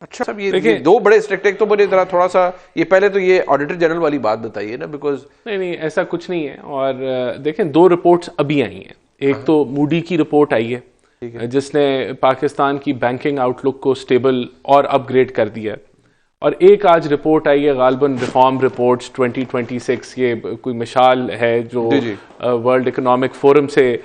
اچھا صاحب یہ دو بڑے اسٹرکٹ، ایک تو مجھے ذرا تھوڑا سا یہ پہلے تو یہ آڈیٹر جنرل والی بات بتائیے نا، بیکاز نہیں ایسا کچھ نہیں ہے. اور دیکھیں دو رپورٹس ابھی آئی ہیں. ایک تو موڈی کی رپورٹ آئی ہے جس نے پاکستان کی بینکنگ آؤٹ لک کو اسٹیبل اور اپ گریڈ کر دیا ہے. اور ایک آج رپورٹ آئی ہے غالباً ریفارم رپورٹس 2026، یہ کوئی مشال ہے جو ورلڈ اکنامک فورم سے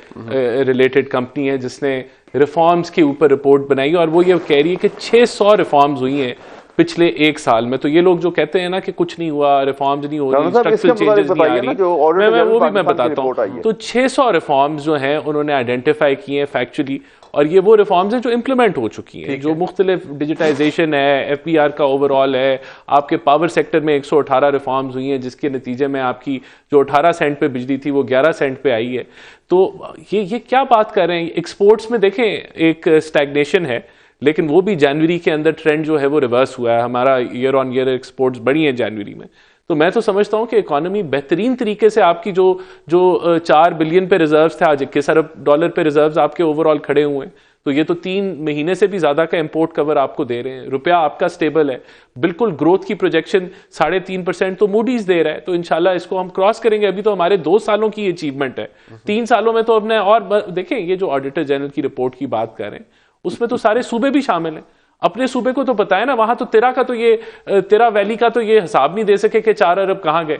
ریلیٹڈ کمپنی ہے جس نے ریفارمز کے اوپر رپورٹ بنائی، اور وہ یہ کہہ رہی ہے کہ 600 ریفارمز ہوئی ہیں پچھلے ایک سال میں. تو یہ لوگ جو کہتے ہیں نا کہ کچھ نہیں ہوا، ریفارمز نہیں ہو رہی، اسٹرکچرل چینجز نہیں آ رہی، وہ بھی میں بتاتا ہوں. تو 600 ریفارمز جو ہیں انہوں نے آئیڈینٹیفائی کیے ہیں فیکچولی، اور یہ وہ ریفارمز ہیں جو امپلیمنٹ ہو چکی ہیں، جو مختلف ڈیجیٹائزیشن ہے، ایف پی آر کا اوور آل ہے. آپ کے پاور سیکٹر میں 118 ریفارمز ہوئی ہیں جس کے نتیجے میں آپ کی جو 18 سینٹ پہ بجلی تھی وہ 11 سینٹ پہ آئی ہے. تو یہ کیا بات کر رہے ہیں. ایکسپورٹس میں دیکھیں ایک اسٹیگنیشن ہے، لیکن وہ بھی جنوری کے اندر ٹرینڈ جو ہے وہ ریورس ہوا ہے. ہمارا ایئر آن ایئر ایکسپورٹس بڑھی ہیں جنوری میں. تو میں تو سمجھتا ہوں کہ اکانومی بہترین طریقے سے آپ کی جو 4 بلین پہ ریزروز تھے، آج 21 ارب ڈالر پہ ریزروز آپ کے اوور آل کھڑے ہوئے ہیں. تو یہ تو 3 مہینے سے بھی زیادہ کا امپورٹ کور آپ کو دے رہے ہیں. روپیہ آپ کا سٹیبل ہے بالکل. گروتھ کی پروجیکشن 3.5% تو موڈیز دے رہا ہے. تو انشاءاللہ اس کو ہم کراس کریں گے. ابھی تو ہمارے 2 سالوں کی اچیومنٹ ہے، 3 سالوں میں تو اب نے. اور دیکھیں یہ جو آڈیٹر جنرل کی رپورٹ کی بات کر رہے ہیں اس میں تو سارے صوبے بھی شامل ہیں. اپنے صوبے کو تو پتا ہے نا، وہاں تو تیرا ویلی کا تو یہ حساب نہیں دے سکے کہ 4 ارب کہاں گئے،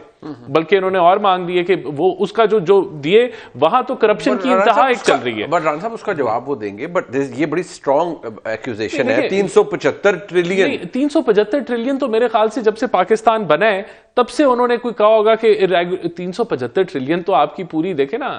بلکہ انہوں نے اور مانگ دیے کہ وہ اس کا جو دیے. وہاں تو کرپشن کی انتہا ایک چل رہی ہے. بٹ ران صاحب اس کا جواب وہ دیں گے، بٹ یہ بڑی اسٹرانگ ایکوزیشن ہے. 375 ٹریلین 375 ٹریلین تو میرے خیال سے جب سے پاکستان بنا ہے تب سے انہوں نے کوئی کہا ہوگا کہ 375 ٹریلین تو آپ کی پوری دیکھیں نا.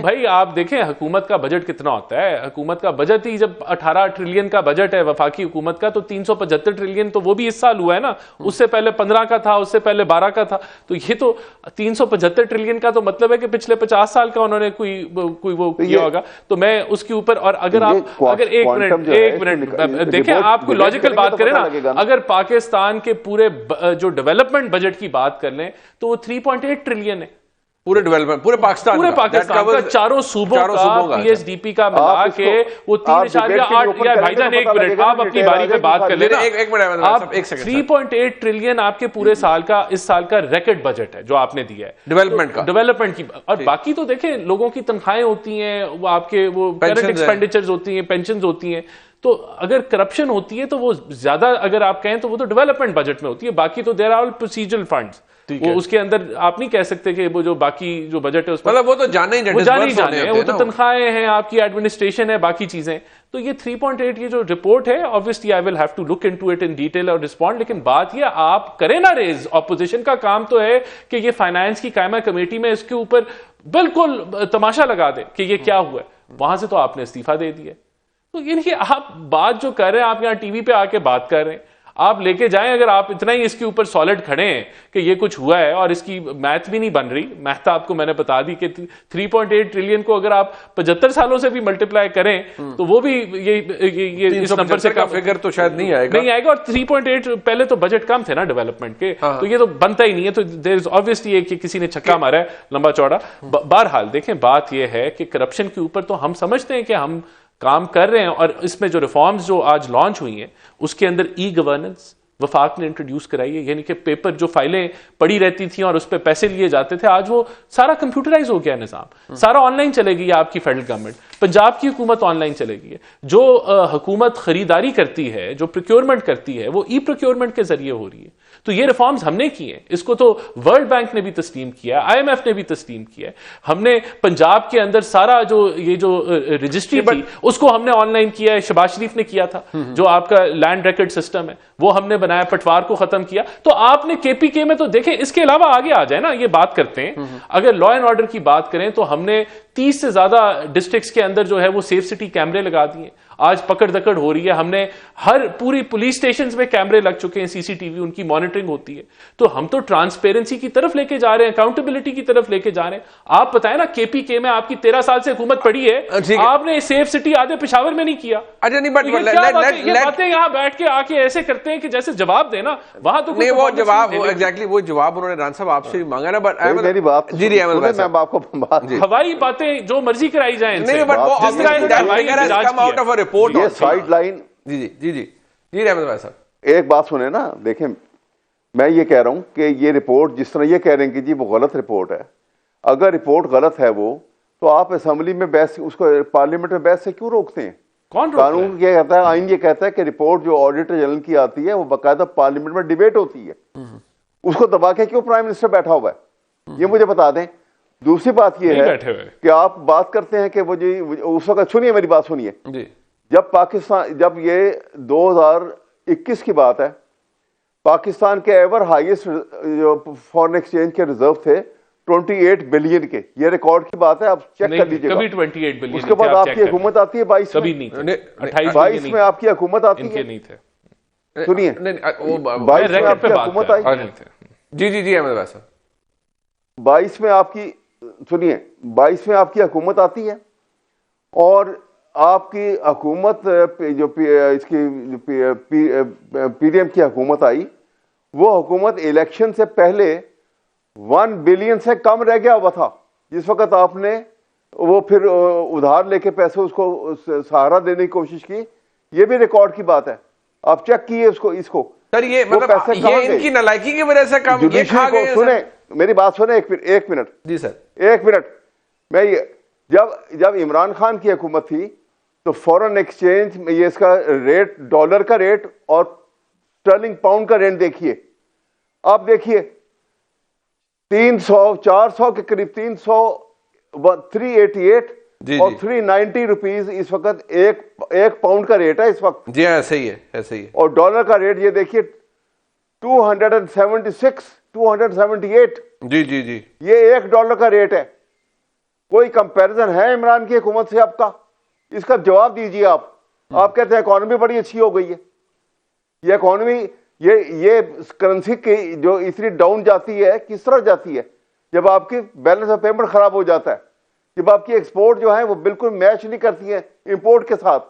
بھائی آپ دیکھیں حکومت کا بجٹ کتنا ہوتا ہے. حکومت کا بجٹ ہی جب 18 ٹریلین کا بجٹ ہے وفاقی حکومت کا، تو 375 ٹریلین تو وہ بھی اس سال ہوا ہے نا. اس سے پہلے 15 کا تھا، اس سے پہلے 12 کا تھا. تو یہ تو 375 ٹریلین کا تو مطلب ہے کہ پچھلے 50 سال کا انہوں نے کوئی وہ کیا ہوگا. تو میں اس کے اوپر، اور اگر ایک منٹ دیکھیں، آپ کو لاجیکل بات کریں نا، اگر پاکستان کے پورے جو ڈیولپمنٹ بجٹ کی بات کر لیں تو وہ 3.8 ٹریلین ہے. پورے ڈیولپمنٹ پورے پاکستان کا 4 صوبوں کا پی ایس ڈی پی کا ملا کے وہ 3.8. بھائی جان ایک منٹ، آپ اپنی باری پہ بات کر لینا. 3.8 ٹریلین آپ کے پورے سال کا، اس سال کا ریکارڈ بجٹ ہے جو آپ نے دیا ہے ڈیولپمنٹ کی. اور باقی تو دیکھیں لوگوں کی تنخواہیں ہوتی ہیں، وہ آپ کے وہ کرنٹ ایکسپینڈیچرز ہوتی ہیں، پینشنز ہوتی ہیں. تو اگر کرپشن ہوتی ہے تو وہ زیادہ، اگر آپ کہیں تو وہ تو ڈیولپمنٹ بجٹ میں ہوتی ہے. باقی تو دیر آر پروسیجرل فنڈز، وہ اس کے اندر آپ نہیں کہہ سکتے کہ وہ جو باقی جو بجٹ ہے اس مطلب وہ تو جانے ہی وہ تو تنخواہیں ہیں، آپ کی ایڈمنسٹریشن ہے، باقی چیزیں. تو یہ 3.8 یہ جو رپورٹ ہے، obviously I will have to look into it in detail اور respond. لیکن بات یہ آپ کریں نا ریز، اپوزیشن کا کام تو ہے کہ یہ فائنانس کی قائمہ کمیٹی میں اس کے اوپر بالکل تماشا لگا دے کہ یہ کیا ہوا ہے. وہاں سے تو آپ نے استعفیٰ دے دیا. تو یعنی آپ بات جو کر رہے ہیں، آپ یہاں ٹی وی پہ آ کے بات کر رہے ہیں، آپ لے کے جائیں. اگر آپ اتنا ہی اس کے اوپر سالڈ کھڑے ہیں کہ یہ کچھ ہوا ہے، اور اس کی میتھ بھی نہیں بن رہی. میتھ آپ کو میں نے بتا دی کہ 3.8 ٹریلین کو اگر آپ 75 سالوں سے بھی ملٹیپلائی کریں تو وہ بھی یہ اس نمبر سے کا فگر تو شاید نہیں آئے گا. اور 3.8 پہلے تو بجٹ کم تھے نا ڈیولپمنٹ کے، تو یہ تو بنتا ہی نہیں ہے. تو دیر از obviously کہ کسی نے چھکا مارا ہے لمبا چوڑا. بہرحال دیکھیں بات یہ ہے کہ کرپشن کے اوپر تو ہم سمجھتے ہیں کہ ہم کام کر رہے ہیں. اور اس میں جو ریفارمز جو آج لانچ ہوئی ہیں اس کے اندر ای گورننس وفاق نے انٹروڈیوس کرائی ہے. یعنی کہ پیپر جو فائلیں پڑی رہتی تھیں اور اس پہ پیسے لیے جاتے تھے، آج وہ سارا کمپیوٹرائز ہو گیا نظام. سارا آن لائن چلے گی آپ کی فیڈرل گورنمنٹ. پنجاب کی حکومت آن لائن چلے گی. جو حکومت خریداری کرتی ہے، جو پروکیورمنٹ کرتی ہے، وہ ای پروکیورمنٹ کے ذریعے ہو رہی ہے. تو یہ ریفارمز ہم نے کیے ہیں. اس کو تو ورلڈ بینک نے بھی تسلیم کیا ہے، IMF نے بھی تسلیم کیا ہے. ہم نے پنجاب کے اندر سارا یہ جو رجسٹری تھی اس کو ہم نے آن لائن کیا ہے. شہباز شریف نے کیا تھا. جو آپ کا لینڈ ریکارڈ سسٹم ہے وہ ہم نے بنایا، پٹوار کو ختم کیا. تو آپ نے KPK میں تو دیکھیں اس کے علاوہ آگے آ جائے نا. یہ بات کرتے ہیں اگر لا اینڈ آرڈر کی بات کریں تو ہم نے 30 سے زیادہ ڈسٹرکٹس کے اندر جو ہے وہ سیف سٹی کیمرے لگا دیے. آج پکڑ دکڑ ہو رہی ہے. ہم نے ہر پوری پولیس سٹیشنز میں کیمرے لگ چکے ہیں، CCTV، ان کی مانیٹرنگ ہوتی ہے. تو ہم تو ٹرانسپیرنسی کی طرف لے کے جا رہے ہیں، اکاؤنٹیبلٹی کی طرف لے کے جا رہے ہیں. آپ بتائیں نا KPK میں آپ کی 13 سال سے حکومت پڑی ہے، آپ نے سیف سٹی آدھے پشاور میں نہیں کیا. یہ باتیں یہاں بیٹھ کے آ کے ایسے کرتے ہیں کہ جیسے جواب دینا. وہاں تو وہ جواب ایگزیکٹلی وہ جواب انہوں نے ران صاحب آپ سے بھی مانگا نا. بٹ میری بات، جی میں آپ کو ہوائی باتیں باتیں جو مرضی کرائی جائیں ان سے. نہیں, but وہ جس طرح انہوں نے ہوائی figure has جہاز come out of a report. یہ سائڈ لائن. جی رحمت بھائی صاحب, ایک بات سنیں نا, دیکھیں میں یہ کہہ رہا ہوں کہ یہ رپورٹ جس طرح یہ کہہ رہے ہیں کہ جی وہ غلط رپورٹ ہے, اگر رپورٹ غلط ہے وہ تو آپ اسمبلی میں بحث, اس کو پارلیمنٹ میں بحث سے کیوں روکتے ہیں؟ قانون کیا کہتا ہے, آئین یہ کہتا ہے کہ رپورٹ جو آڈیٹر جنرل کی آتی ہے وہ باقاعدہ پارلیمنٹ میں ڈیبیٹ ہوتی ہے, اس کو دبا کے کیوں پرائم منسٹر بیٹھا ہوا ہے؟ یہ مجھے بتا دیں. دوسری بات یہ ہے کہ آپ بات کرتے ہیں کہ وہ جی اس وقت, سنیے میری بات سنیے, جب پاکستان, جب یہ 2021 کی بات ہے, پاکستان کے ایور ہائیسٹ جو فورن ایکسچینج کے ریزرو تھے 28 بلین کے, یہ ریکارڈ کی بات ہے, آپ چیک کر لیجیے گا. اس کے بعد آپ کی حکومت آتی ہے 22 میں آپ کی حکومت آتی ہے, سنیے 22 میں آپ کی حکومت آئی, جی احمد بھائی صاحب 22 میں آپ کی, سنیے 22 میں آپ کی حکومت آتی ہے, اور آپ کی حکومت جو اس کی پی ڈی ایم کی حکومت آئی, وہ حکومت الیکشن سے پہلے 1 بلین سے کم رہ گیا ہوا تھا, جس وقت آپ نے وہ پھر ادھار لے کے پیسے اس کو سہارا دینے کی کوشش کی. یہ بھی ریکارڈ کی بات ہے, آپ چیک کیے اس کو. سر یہ مطلب یہ ان کی نالائکی کی وجہ سے کم, یہ کھا گئے. سنیں میری بات سنیں ایک منٹ. جی سر ایک منٹ. میں جب عمران خان کی حکومت تھی تو فورن ایکسچینج میں یہ اس کا ریٹ, ڈالر کا ریٹ اور اسٹرلنگ پاؤنڈ کا ریٹ دیکھیے, آپ دیکھیے 400 کے قریب, 388 اور 390 روپیز اس وقت ایک پاؤنڈ کا ریٹ ہے اس وقت. جی ہاں صحیح ہے. اور ڈالر کا ریٹ یہ دیکھیے 276 278. جی یہ $1 کا ریٹ ہے. کوئی کمپیریزن ہے عمران کی حکومت سے آپ کا؟ اس کا جواب دیجیے. آپ کہتے ہیں اکانومی بڑی اچھی ہو گئی ہے. یہ اکانومی, یہ کرنسی کی جو اتنی ڈاؤن جاتی ہے, کس طرح جاتی ہے؟ جب آپ کی بیلنس آف پیمنٹ خراب ہو جاتا ہے, جب آپ کی ایکسپورٹ جو ہے وہ بالکل میچ نہیں کرتی ہے امپورٹ کے ساتھ.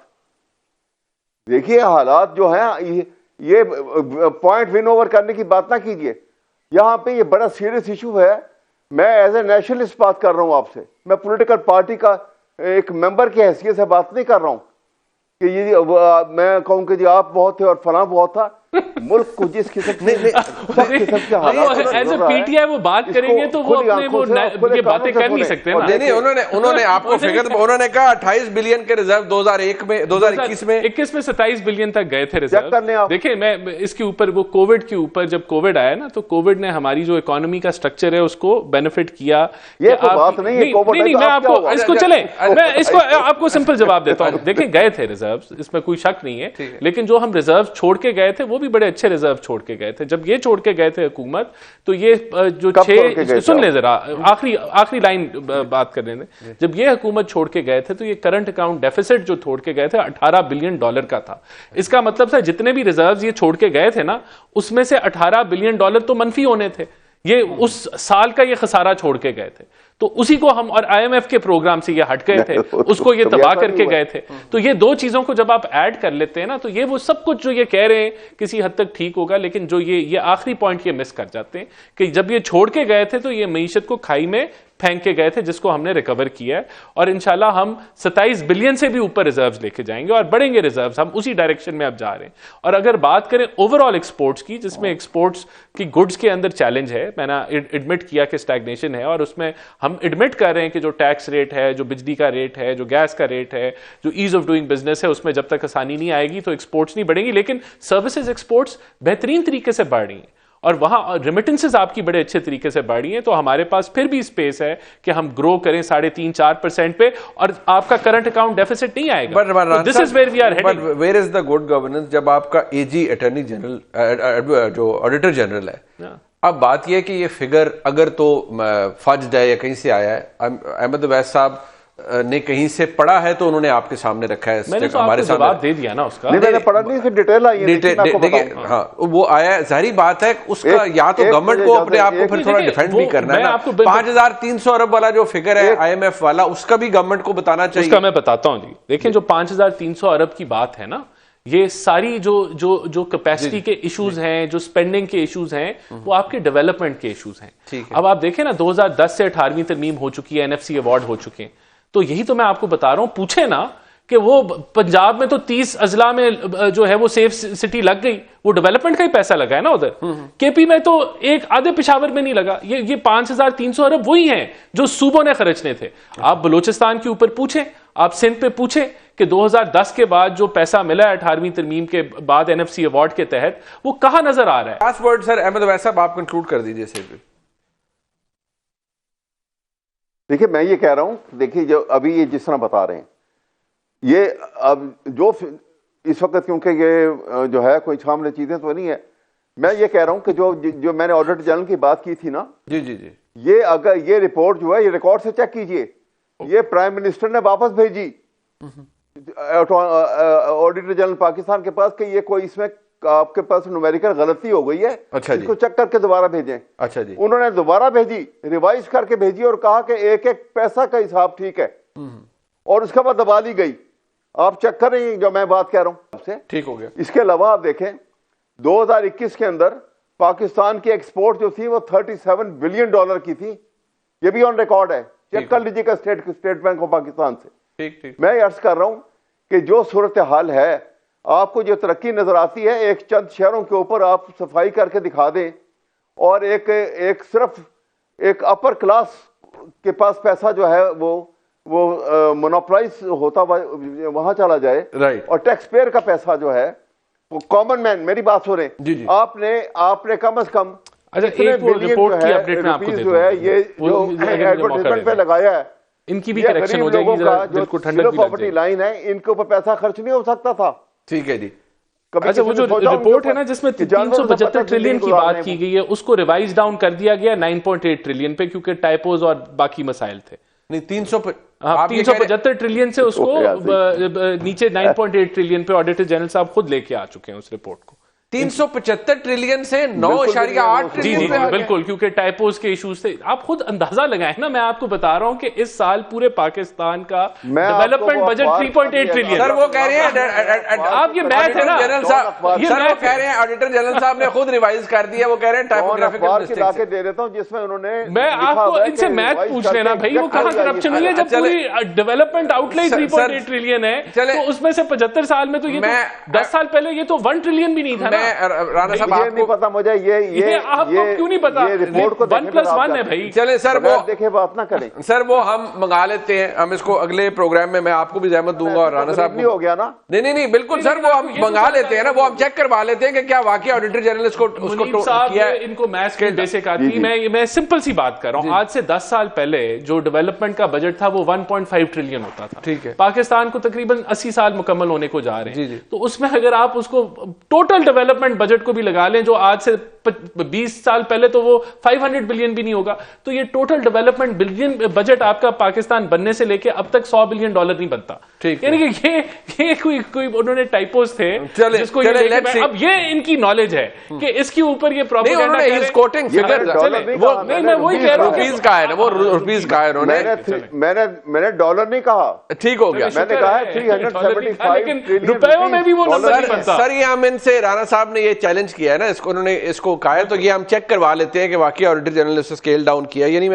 دیکھیے حالات جو ہیں, یہ پوائنٹ ون اوور کرنے کی بات نہ کیجیے. یہاں پہ یہ بڑا سیریس ایشو ہے. میں ایز اے نیشنلسٹ بات کر رہا ہوں آپ سے, میں پولیٹیکل پارٹی کا ایک ممبر کی حیثیت سے بات نہیں کر رہا ہوں کہ یہ میں کہوں کہ جی آپ بہت تھے اور فلاں بہت تھا. ملک کو جس قسم کے وہ بات کریں گے تو وہ یہ باتیں کر نہیں سکتے. انہوں نے آپ کو فگر, انہوں نے کہا 28 بلین کے ریزرو 2021 میں 27 بلین تک گئے تھے ریزرو. دیکھیں میں اس کے اوپر, وہ کووڈ کے اوپر, جب کووڈ آیا نا تو کووڈ نے ہماری جو اکانومی کا سٹرکچر ہے اس کو بینیفٹ کیا. یہ بات نہیں, میں آپ کو اس کو چلیں, میں اس کو آپ کو سمپل جواب دیتا ہوں. دیکھیں گئے تھے ریزرو, اس میں کوئی شک نہیں ہے, لیکن جو ہم ریزرو چھوڑ کے گئے تھے وہ بھی بڑے اچھے ریزرو چھوڑ کے گئے تھے. جب یہ چھوڑ کے گئے تھے حکومت, تو یہ جو 6, سن لیں ذرا, آخری لائن بات کرنے دیں. جب یہ حکومت چھوڑ کے گئے تھے تو یہ کرنٹ اکاؤنٹ ڈیفیسٹ جو چھوڑ کے گئے تھے $18 بلین کا تھا. اس کا مطلب تھا جتنے بھی ریزروز یہ چھوڑ کے گئے تھے نا, اس میں سے $18 بلین تو منفی ہونے تھے. یہ اس سال کا یہ خسارہ چھوڑ کے گئے تھے. تو اسی کو ہم, اور IMF کے پروگرام سے یہ ہٹ گئے تھے, اس کو یہ تباہ کر کے گئے تھے. تو یہ دو چیزوں کو جب آپ ایڈ کر لیتے ہیں نا, تو یہ وہ سب کچھ جو یہ کہہ رہے ہیں کسی حد تک ٹھیک ہوگا, لیکن جو یہ آخری پوائنٹ یہ مس کر جاتے ہیں کہ جب یہ چھوڑ کے گئے تھے تو یہ معیشت کو کھائی میں پھینک کے گئے تھے, جس کو ہم نے ریکور کیا ہے. اور انشاءاللہ ہم 27 بلین سے بھی اوپر ریزروز لے کے جائیں گے اور بڑھیں گے ریزروز. ہم اسی ڈائریکشن میں اب جا رہے ہیں. اور اگر بات کریں اوور آل ایکسپورٹس کی, جس میں ایکسپورٹس کی گڈس کے اندر چیلنج ہے, میں نے ایڈمٹ کیا کہ اسٹیگنیشن ہے, اور اس میں ہم ایڈمٹ کر رہے ہیں کہ جو ٹیکس ریٹ ہے, جو بجلی کا ریٹ ہے, جو گیس کا ریٹ ہے, جو ایز آف ڈوئنگ بزنس ہے, اس میں جب تک آسانی نہیں آئے گی تو ایکسپورٹس نہیں بڑھیں گی. لیکن سروسز ایکسپورٹس بہترین طریقے سے بڑھ رہی ہیں, اور وہاں ریمیٹنسز آپ کی بڑے اچھے طریقے سے بڑھ رہی ہیں. تو ہمارے پاس پھر بھی اسپیس ہے کہ ہم گرو کریں 3.5-4% پہ, اور آپ کا کرنٹ اکاؤنٹ ڈیفیسٹ نہیں آئے گا. This is where we are heading. But where is the good governance جب آپ کا AG اٹارنی جنرل جو آڈیٹر جنرل ہے. اب بات یہ ہے کہ یہ فگر اگر تو فجد ہے یا کہیں سے آیا ہے, احمد اویس صاحب نے کہیں سے پڑھا ہے تو انہوں نے آپ کے سامنے رکھا ہے. میں نے تو آپ کو جواب دے دیا نا اس کا. میں نے پڑھا نہیں, پھر ڈیٹیل آئی ہے. دیکھیں ہاں وہ آیا ہے, ظاہری بات ہے اس کا یا تو گورنمنٹ کو اپنے آپ کو پھر تھوڑا ڈیفینڈ بھی کرنا ہے نا. 5300 ارب والا جو فگر ہے IMF والا, اس کا بھی گورنمنٹ کو بتانا چاہیے. اس کا میں بتاتا ہوں جی. دیکھیں جو 5300 ارب کی بات ہے نا, یہ ساری جو کیپیسٹی کے ایشوز ہیں, جو سپینڈنگ کے ایشوز ہیں, وہ آپ کے ڈیولپمنٹ کے ایشوز ہیں. اب آپ دیکھیں نا 2010 سے 18ویں ترمیم ہو چکی ہے, NFC ایوارڈ ہو چکے ہیں. تو یہی تو میں آپ کو بتا رہا ہوں. پوچھے نا کہ وہ پنجاب میں تو 30 اضلاع میں جو ہے وہ سیف سٹی لگ گئی, وہ ڈیولپمنٹ کا ہی پیسہ لگا ہے نا ادھر. کے پی میں تو ایک آدھے پشاور میں نہیں لگا. یہ 5300 ارب وہی ہیں جو صوبوں نے خرچنے تھے. آپ بلوچستان کے اوپر پوچھیں, آپ سندھ پہ پوچھیں کہ 2010 کے بعد جو پیسہ ملا ہے 18ویں ترمیم کے بعد این ایف سی ایوارڈ کے تحت, وہ کہاں نظر آ رہا ہے. لاسٹ ورڈ سر احمد اویس صاحب, آپ کنکلوڈ کر دیجیے. دیکھیے میں یہ کہہ رہا ہوں, دیکھیے جو ابھی یہ جس طرح بتا رہے ہیں, یہ اب جو اس وقت کیونکہ یہ جو ہے کوئی سامنے چیزیں تو نہیں ہے, میں یہ کہہ رہا ہوں کہ جو میں نے آڈیٹر جنرل کی بات کی تھی نا, جی یہ اگر یہ رپورٹ جو ہے یہ ریکارڈ سے چیک کیجئے, یہ پرائم منسٹر نے واپس بھیجی آڈیٹر جنرل پاکستان کے پاس کہ یہ کوئی اس میں آپ کے پاس نومیریکل غلطی ہو گئی ہے, اس کو چیک کر کے دوبارہ بھیجیں. اچھا جی, انہوں نے دوبارہ بھیجی, ریوائز کر کے بھیجی اور کہا کہ ایک ایک پیسہ کا حساب ٹھیک ہے, اور اس کے بعد دبا دی گئی. آپ چیک کر رہی ہیں جو میں بات کہہ رہا ہوں آپ سے, ٹھیک ہو گیا. اس کے علاوہ آپ دیکھیں 2021 کے اندر پاکستان کی ایکسپورٹ جو تھی وہ $37 بلین کی تھی. یہ بھی آن ریکارڈ ہے, چیک کر لیجیے گا اسٹیٹ بینک آف پاکستان سے. ٹھیک. میں عرض کر رہا ہوں کہ جو صورتحال ہے, آپ کو جو ترقی نظر آتی ہے ایک چند شہروں کے اوپر آپ صفائی کر کے دکھا دیں, اور ایک صرف ایک اپر کلاس کے پاس پیسہ جو ہے وہ مونوپلائز ہوتا وہاں چلا جائے, اور ٹیکس پیئر کا پیسہ جو ہے وہ کامن مین, میری بات سن رہے ہیں, آپ نے کم از کم روپیز جو ہے یہ جو ایڈورٹائزمنٹ پہ لگایا ہے, ان کی بھی کریکشن ہو جائے گی, دل کو ٹھنڈک بھی لگ جائے گی. پاورٹی لائن ہے, ان کے اوپر پیسہ خرچ نہیں ہو سکتا تھا. ٹھیک ہے جی. اچھا, وہ جو رپورٹ ہے نا جس میں 375 ٹریلین کی بات کی گئی ہے, اس کو ریوائز ڈاؤن کر دیا گیا 9.8 ٹریلین پہ, کیونکہ ٹائپوز اور باقی مسائل تھے. نہیں 375 ٹریلین سے اس کو نیچے 9.8 ٹریلین پہ آڈیٹر جنرل صاحب خود لے کے آ چکے ہیں اس رپورٹ کو. 375 ٹریلین سے 9.8 ٹریلین پہ. بالکل, کیونکہ ٹائپوز کے ایشوز تھے. آپ خود اندازہ لگائیں نا, میں آپ کو بتا رہا ہوں کہ اس سال پورے پاکستان کا ڈیولپمنٹ بجٹ 3.8 ٹریلین. سر وہ کہہ رہے ہیں, آپ یہ میتھ ہے نا, سر وہ کہہ رہے ہیں آڈیٹر جنرل صاحب نے خود ریوائز کر دیا, وہ کہہ رہے ہیں ٹائپوگرافیکل مسٹیکس دے دیتا ہوں جس میں انہوں نے, میں آپ کو ان سے میتھ پوچھ لینا بھائی, وہ کہاں کرپشن ہوئی ہے جب پوری ڈیولپمنٹ آؤٹ لے 3.8 ٹریلین ہے, تو اس میں سے 75 سال میں تو یہ 10 سال پہلے یہ تو 1 ٹریلین بھی نہیں تھا نا. یہ نہیں پتا مجھے, یہ آپ کو کیوں نہیں پتا, رپورٹ کو 1+1 ہے بھائی. چلے سر وہ دیکھیں بات نہ کریں سر, وہ ہم منگا لیتے ہیں, ہم اس کو اگلے پروگرام میں آپ کو بھی زحمت دوں گا اور رانا صاحب نہیں ہو گیا نا. نہیں بالکل سر, وہ ہم منگا لیتے ہیں نا, وہ ہم چیک کروا لیتے ہیں کہ کیا واقعی آڈیٹر جنرل اس کو کیا ہے. ان کو میتھس کی بیسک آتی ہے. میں سمپل سی بات کر رہا ہوں, آج سے 10 سال پہلے جو ڈیولپمنٹ کا بجٹ تھا وہ 1.5 ٹریلین ہوتا تھا. ٹھیک ہے, پاکستان کو تقریباً 80 سال مکمل ہونے کو جا رہے ہیں, تو اس میں اگر آپ اس کو ٹوٹل ڈیولپمنٹ بجٹ کو بھی لگا لیں جو آج سے 20 سال پہلے, تو وہ 500 بلین بھی نہیں ہوگا. تو یہ ٹوٹل ڈیولپمنٹ بجٹ آپ کا پاکستان بننے سے لے کے اب تک $100 بلین نہیں بنتا. یعنی کہ یہ کوئی انہوں نے ٹائپوز تھے جس کو اب یہ ان کی نالج ہے کہ اس کے اوپر یہ پروپیگنڈا کر رہے ہیں. میں وہی کہہ رہا ہوں, روپیز کا ہے, وہ روپیز کا ہے. انہوں نے, میں نے ڈالر نہیں کہا, ٹھیک ہو گیا, میں نے کہا 375 لیکن روپیوں میں بھی وہ نمبر نہیں بنتا. سر یہ ہم ان سے, رانا صاحب نے یہ چیلنج کیا ہے نا, اس کو انہوں نے اس کو کہا ہے, تو یہ ہم چیک کروا لیتے ہیں کہ واقعی آڈیٹر جنرل نے اسکیل ڈاؤن کیا. یعنی